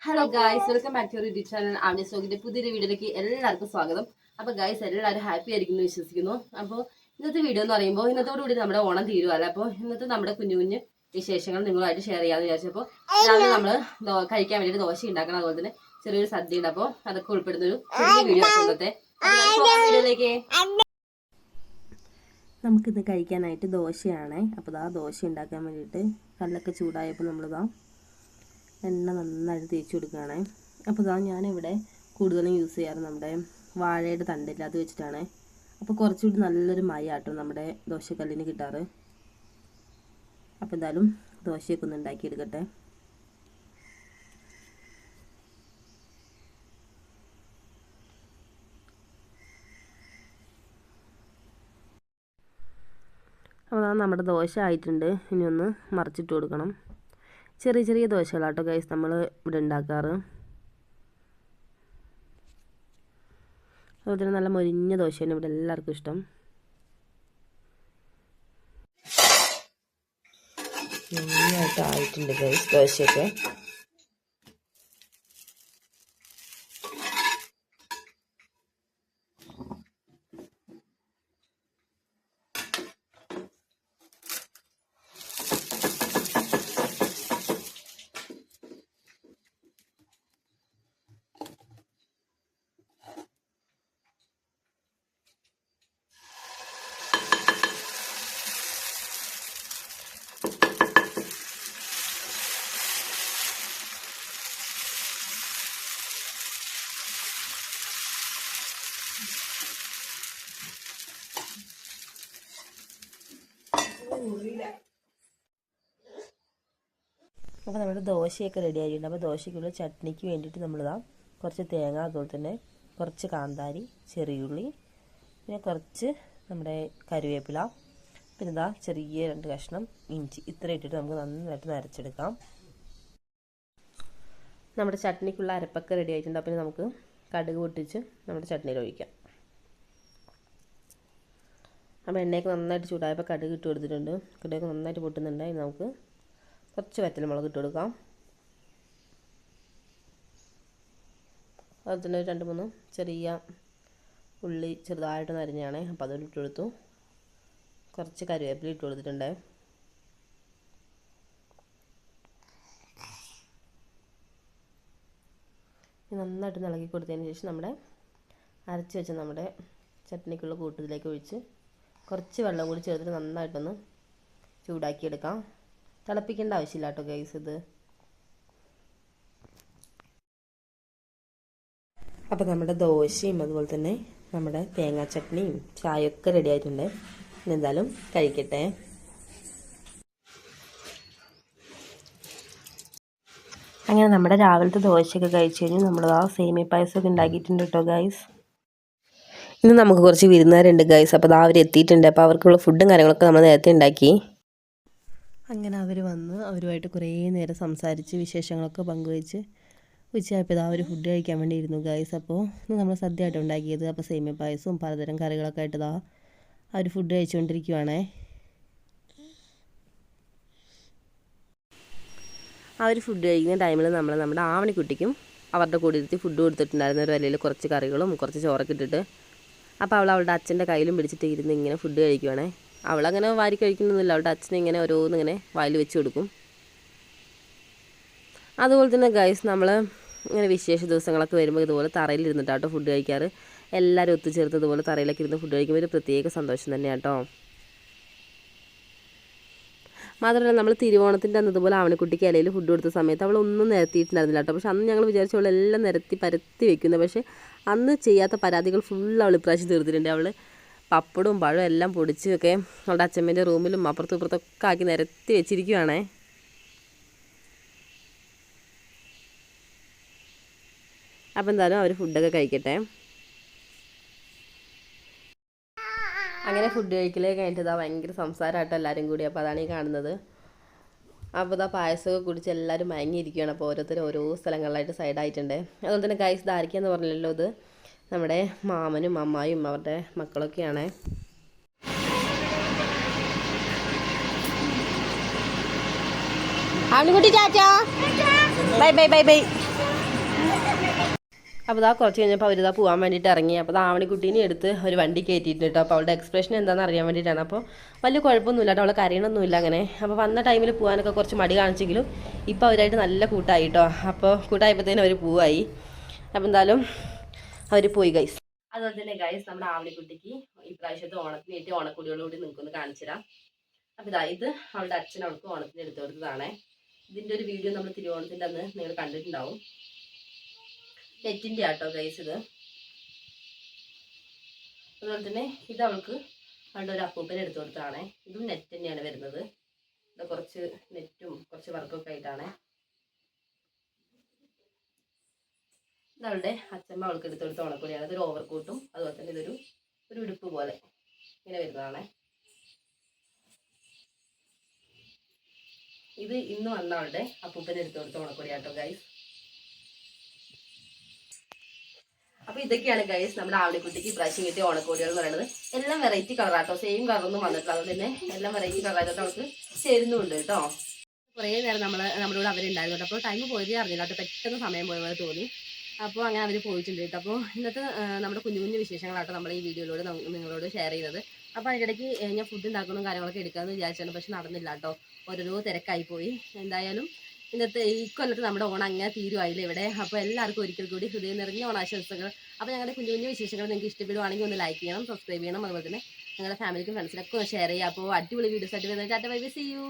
Hello guys, welcome back to YouTube channel Avani സോഗിന്റെ പുതിയൊരു വീഡിയോയിലേക്ക് എല്ലാവർക്കും സ്വാഗതം. അപ്പോൾ ഗായ്സ്, എല്ലാവരും ഹാപ്പി ആയിരിക്കുന്നു വിശ്വസിക്കുന്നു. അപ്പോൾ ഇന്നത്തെ വീഡിയോ എന്ന് പറയുമ്പോൾ ഇന്നത്തോടുകൂടി നമ്മുടെ ഓണം തീരുവല്ല. അപ്പോൾ ഇന്നത്തെ നമ്മുടെ കുഞ്ഞു കുഞ്ഞു വിശേഷങ്ങൾ നിങ്ങളുമായിട്ട് ഷെയർ ചെയ്യാമെന്ന് വിചാരിച്ചപ്പോൾ രാവിലെ നമ്മൾ കഴിക്കാൻ വേണ്ടിയിട്ട് ദോശ ഉണ്ടാക്കണം. അതുപോലെ തന്നെ ചെറിയൊരു സദ്യ ഉണ്ട്. അപ്പോൾ അതൊക്കെ ഉൾപ്പെടുന്ന ഒരു ചെറിയ വീഡിയോ ഇന്നത്തെ വീഡിയോയിലേക്ക്. നമുക്കിത് കഴിക്കാനായിട്ട് ദോശയാണ്. അപ്പോൾ ആ ദോശ ഉണ്ടാക്കാൻ വേണ്ടിയിട്ട് കല്ലൊക്കെ ചൂടായപ്പോൾ നമ്മളിതാ എണ്ണ നന്നായിട്ട് തേച്ച് കൊടുക്കുകയാണ്. അപ്പോൾ ഇതാ ഞാനിവിടെ കൂടുതലും യൂസ് ചെയ്യാറ് നമ്മുടെ വാഴയുടെ തണ്ടില്ല, അത് വെച്ചിട്ടാണ്. അപ്പോൾ കുറച്ചുകൂടി നല്ലൊരു മയാട്ടോ നമ്മുടെ ദോശക്കല്ലിന് കിട്ടാറ്. അപ്പോൾ എന്തായാലും ദോശയൊക്കെ ഒന്ന് ഉണ്ടാക്കിയെടുക്കട്ടെ. അപ്പോൾ നമ്മുടെ ദോശ ആയിട്ടുണ്ട്. ഇനി ഒന്ന് മറിച്ചിട്ട് കൊടുക്കണം. ചെറിയ ചെറിയ ദോശകളാട്ടോ ഗൈസ് നമ്മൾ ഇവിടെ ഉണ്ടാക്കാറ്. അതുപോലെ തന്നെ നല്ല മൊരിഞ്ഞ ദോശയാണ് ഇവിടെ എല്ലാവർക്കും ഇഷ്ടം. നന്നായിട്ട് ആയിട്ടുണ്ട് ഗൈസ് ദോശയൊക്കെ. അപ്പോൾ നമ്മുടെ ദോശയൊക്കെ റെഡി ആയിട്ടുണ്ട്. അപ്പോൾ ദോശയ്ക്കുള്ള ചട്നിക്ക് വേണ്ടിയിട്ട് നമ്മളിതാ കുറച്ച് തേങ്ങ, അതുപോലെ തന്നെ കുറച്ച് കാന്താരി, ചെറിയുള്ളി, പിന്നെ കുറച്ച് നമ്മുടെ കറിവേപ്പില, പിന്നെ ഇതാ ചെറിയ 2 കഷ്ണം ഇഞ്ചി, ഇത്ര ഇട്ടിട്ട് നമുക്ക് നന്നായിട്ട് നരച്ചെടുക്കാം. നമ്മുടെ ചട്നിക്കുള്ള അരപ്പൊക്കെ റെഡി ആയിട്ടുണ്ട്. അപ്പോൾ നമുക്ക് കടുക് പൊട്ടിച്ച് നമ്മുടെ ചട്നിയിൽ ഒഴിക്കാം. അപ്പോൾ എണ്ണയൊക്കെ നന്നായിട്ട് ചൂടായപ്പോൾ കടുക് ഇട്ട് കൊടുത്തിട്ടുണ്ട്. കടുകൊക്കെ നന്നായിട്ട് പൊട്ടുന്നുണ്ട്. ഇനി നമുക്ക് കുറച്ച് വറ്റൽമുളക് ഇട്ട് കൊടുക്കാം. അതുപോലെ തന്നെ 2-3 ചെറിയ ഉള്ളി ചെറുതായിട്ട് നരിഞ്ഞാണ്. അപ്പോൾ അതൊരു ഇട്ട് കൊടുത്തു. കുറച്ച് കറിവേപ്പില ഇട്ട് കൊടുത്തിട്ടുണ്ട്. നന്നായിട്ട് ഇളക്കി കൊടുത്തതിന് ശേഷം നമ്മുടെ അരച്ച് വെച്ച നമ്മുടെ ചട്നിക്കുള്ള കൂട്ടത്തിലേക്ക് ഒഴിച്ച് കുറച്ച് വെള്ളം കൂടി ചേർത്തിട്ട് നന്നായിട്ടൊന്ന് ചൂടാക്കിയെടുക്കാം. തിളപ്പിക്കേണ്ട ആവശ്യമില്ല കേട്ടോ ഗൈസ് ഇത്. അപ്പോൾ നമ്മുടെ ദോശയും അതുപോലെ തന്നെ നമ്മുടെ തേങ്ങാ ചട്നിയും ചായയൊക്കെ റെഡി ആയിട്ടുണ്ട്. ഇനി എന്തായാലും കഴിക്കട്ടെ. അങ്ങനെ നമ്മുടെ രാവിലത്തെ ദോശയൊക്കെ കഴിച്ച് കഴിഞ്ഞ് നമ്മൾ ആ സേമിയ പായസമൊക്കെ ഉണ്ടാക്കിയിട്ടുണ്ട് കേട്ടോ ഗൈസ്. ഇന്ന് നമുക്ക് കുറച്ച് വിരുന്നുകാരുണ്ട് ഗൈസ്. അപ്പോൾ അവർ എത്തിയിട്ടുണ്ട്. അപ്പോൾ അവർക്കുള്ള ഫുഡും കാര്യങ്ങളൊക്കെ നമ്മൾ നേരത്തെ ഉണ്ടാക്കി. അങ്ങനെ അവർ വന്ന് അവരുമായിട്ട് കുറേ നേരം സംസാരിച്ച് വിശേഷങ്ങളൊക്കെ പങ്കുവെച്ച് ഉച്ചയായപ്പോൾ അവർ ഫുഡ് കഴിക്കാൻ വേണ്ടി ഇരുന്നു ഗൈസ്. അപ്പോൾ ഇന്ന് നമ്മൾ സദ്യ ആയിട്ട് ഉണ്ടാക്കിയത്. അപ്പോൾ സേമിയ പായസവും പലതരം കറികളൊക്കെ ആയിട്ട് അവർ ഫുഡ് കഴിച്ചുകൊണ്ടിരിക്കുവാണേ. അവർ ഫുഡ് കഴിക്കുന്ന ടൈമിൽ നമ്മുടെ ആവണിക്കുട്ടിക്കും അവരുടെ കൂടെ ഇരുത്തി ഫുഡ് കൊടുത്തിട്ടുണ്ടായിരുന്ന ഒരു ഇലയിൽ കുറച്ച് കറികളും കുറച്ച് ചോറൊക്കെ ഇട്ടിട്ട്. അപ്പോൾ അവളുടെ അച്ഛൻ്റെ കയ്യിലും പിടിച്ചിട്ട് ഇരുന്ന് ഇങ്ങനെ ഫുഡ് കഴിക്കുവാണേ. അവളങ്ങനെ വാരി കഴിക്കുന്നൊന്നുമില്ല. അവളുടെ അച്ഛനെ ഇങ്ങനെ ഓരോന്നിങ്ങനെ വായിൽ വെച്ച് കൊടുക്കും. അതുപോലെ തന്നെ ഗൈസ് നമ്മൾ ഇങ്ങനെ വിശേഷ ദിവസങ്ങളൊക്കെ വരുമ്പോൾ ഇതുപോലെ തറയിലിരുന്നിട്ടാട്ടോ ഫുഡ് കഴിക്കാറ്. എല്ലാവരും ഒത്തുചേർത്ത് ഇതുപോലെ തറയിലൊക്കെ ഇരുന്ന് ഫുഡ് കഴിക്കുമ്പോൾ ഒരു പ്രത്യേക സന്തോഷം തന്നെയാണ് കേട്ടോ. മാത്രമല്ല നമ്മൾ തിരുവോണത്തിൻ്റെ അന്ന് ഇതുപോലെ ആവണിക്കുട്ടിക്ക് ഇലയിൽ ഫുഡ് കൊടുത്ത സമയത്ത് അവളൊന്നും നിരത്തിയിട്ടുണ്ടായിരുന്നില്ല കേട്ടോ. പക്ഷെ അന്ന് ഞങ്ങൾ വിചാരിച്ചു അവളെല്ലാം നിരത്തി പരത്തി വെക്കുന്നത്. പക്ഷേ അന്ന് ചെയ്യാത്ത പരാതികൾ ഫുൾ അവൾ ഇപ്രാവശ്യം തീർത്തിട്ടുണ്ട്. അവൾ പപ്പടവും പഴവും എല്ലാം പൊടിച്ചൊക്കെ അവളുടെ അച്ഛമ്മേൻ്റെ റൂമിലും അപ്പുറത്തും ഇപ്പുറത്തൊക്കെ ആക്കി നിരത്തി വെച്ചിരിക്കുവാണേ. അപ്പോൾ എന്തായാലും അവർ ഫുഡൊക്കെ കഴിക്കട്ടെ. അങ്ങനെ ഫുഡ് കഴിക്കലേ കഴിഞ്ഞിട്ട് ഭയങ്കര സംസാരമായിട്ടോ എല്ലാവരും കൂടി. അപ്പോൾ അതാണ് ഈ കാണുന്നത്. അപ്പോൾ പായസമൊക്കെ കുടിച്ച് എല്ലാവരും മയങ്ങിയിരിക്കുകയാണ്. അപ്പോൾ ഓരോരുത്തരും ഓരോ സ്ഥലങ്ങളിലായിട്ട് സൈഡായിട്ടുണ്ട്. അതുപോലെ തന്നെ ഗൈസ് ധാരിക്കാന്ന് പറഞ്ഞല്ലോ, ഇത് നമ്മുടെ മാമനും അമ്മായും അവരുടെ മക്കളൊക്കെയാണ്. ആവണിക്കുട്ടി tata, bye bye bye bye. അപ്പോൾ ഇതാ കുറച്ച് കഴിഞ്ഞപ്പോൾ അവരിതാ പോകാൻ വേണ്ടിയിട്ട് ഇറങ്ങി. അപ്പോൾ ആവണിക്കുട്ടീനെ എടുത്ത് ഒരു വണ്ടി കയറ്റിയിട്ടുണ്ട് കേട്ടോ. അപ്പോൾ അവളുടെ എക്സ്പ്രഷൻ എന്താണെന്ന് അറിയാൻ വേണ്ടിയിട്ടാണ്. അപ്പോൾ വലിയ കുഴപ്പമൊന്നുമില്ല കേട്ടോ, അവളെ കരയണമൊന്നുമില്ല അങ്ങനെ. അപ്പോൾ വന്ന ടൈമിൽ പോകാനൊക്കെ കുറച്ച് മടി കാണിച്ചെങ്കിലും ഇപ്പോൾ അവരായിട്ട് നല്ല കൂട്ടായി കേട്ടോ. അപ്പോൾ കൂട്ടായപ്പോഴത്തേനും അവർ പോവായി. അപ്പോൾ എന്തായാലും അവർ പോയി ഗൈസ്. അതുപോലെ തന്നെ ഗൈസ് നമ്മുടെ ആവണിക്കുട്ടിക്ക് ഇപ്രാവശ്യത്തെ ഓണത്തിന് ഏറ്റവും ഓണക്കുടികളോട് നിങ്ങൾക്കൊന്ന് കാണിച്ചു തരാം. അപ്പോൾ ഇതാ ഇത് അവളുടെ അച്ഛൻ അവൾക്ക് ഓണത്തിന് എടുത്തു കൊടുത്തതാണ്. ഇതിൻ്റെ ഒരു വീഡിയോ നമ്മൾ തിരുവോണത്തിൻ്റെ അന്ന് നിങ്ങൾ കണ്ടിട്ടുണ്ടാവും. നെറ്റിൻ്റെ ആട്ടോ ഗൈസ് ഇത്. അതുപോലെ തന്നെ ഇത് അവൾക്ക് അവളുടെ ഒരു അപ്പൂപ്പനെ എടുത്തു കൊടുത്തതാണ്. ഇതും നെറ്റ് തന്നെയാണ് വരുന്നത്. ഇത് കുറച്ച് നെറ്റും കുറച്ച് വർക്കൊക്കെ ആയിട്ടാണ്. ഇതവളുടെ അച്ഛമ്മ അവൾക്ക് എടുത്തു കൊടുത്ത ഓണക്കുടിയാണ്. ഇതൊരു ഓവർകോട്ടും അതുപോലെ തന്നെ ഇതൊരു ഉടുപ്പ് പോലെ ഇങ്ങനെ വരുന്നതാണ്. ഇത് ഇന്ന് വന്ന അവളുടെ അപ്പൂപ്പനെ എടുത്തു കൊടുത്ത ഓണക്കുടിയാട്ടോ ഗൈസ്. അപ്പോൾ ഇതൊക്കെയാണ് ഗൈസ് നമ്മുടെ ആവണിക്കുട്ടിക്ക് ഇപ്രാവശ്യം കിട്ടിയ ഓണക്കോടികൾ എന്ന് പറയുന്നത്. എല്ലാം വെറൈറ്റി കളറാട്ടോ, സെയിം കളറൊന്നും വന്നിട്ടില്ല. അതുകൊണ്ട് തന്നെ എല്ലാം വെറൈറ്റി കളറായിട്ട് അവൾക്ക് ചേരുന്നുണ്ട് കേട്ടോ. കുറേ നേരം നമ്മുടെ കൂടെ അവരുണ്ടായിരുന്നു കേട്ടോ. അപ്പോൾ ടൈം പോയതേ അറിഞ്ഞില്ല കേട്ടോ, പെട്ടെന്ന് സമയം പോയ പോലെ തോന്നി. അപ്പോൾ അങ്ങനെ അവർ പോയിട്ടുണ്ട് കേട്ടോ. അപ്പോൾ ഇന്നത്തെ നമ്മുടെ കുഞ്ഞു കുഞ്ഞു വിശേഷങ്ങളാട്ടോ നമ്മൾ ഈ വീഡിയോയിലൂടെ നിങ്ങളോട് ഷെയർ ചെയ്യുന്നത്. അപ്പോൾ അതിനിടയ്ക്ക് ഞാൻ ഫുഡ് ഉണ്ടാക്കുന്ന കാര്യങ്ങളൊക്കെ എടുക്കാമെന്ന് വിചാരിച്ചാണ്, പക്ഷെ നടന്നില്ല കേട്ടോ, ഓരോരോ തിരക്കായി പോയി. എന്തായാലും ഇന്നത്തെ ഈ കൊല്ലത്ത് നമ്മുടെ ഓണം അങ്ങനെ തീരുമായില്ല ഇവിടെ. അപ്പോൾ എല്ലാവർക്കും ഒരിക്കൽ കൂടി ഹൃദയം നിറഞ്ഞ ഓണാശംസകൾ. അപ്പോൾ ഞങ്ങളുടെ കുഞ്ഞു കുഞ്ഞു വിശേഷങ്ങൾ നിങ്ങൾക്ക് ഇഷ്ടപ്പെടുവാണെങ്കിൽ ഒന്ന് ലൈക്ക് ചെയ്യണം, സബ്സ്ക്രൈബ് ചെയ്യണം. അതുപോലെ തന്നെ നിങ്ങളുടെ ഫാമിലിക്കും ഫ്രണ്ട്സിനൊക്കെ ഒന്ന് ഷെയർ ചെയ്യുക. അപ്പോൾ അടിപൊളി വീഡിയോസ് ആയിട്ട് വരുന്നത്. Tata bye bye, see U.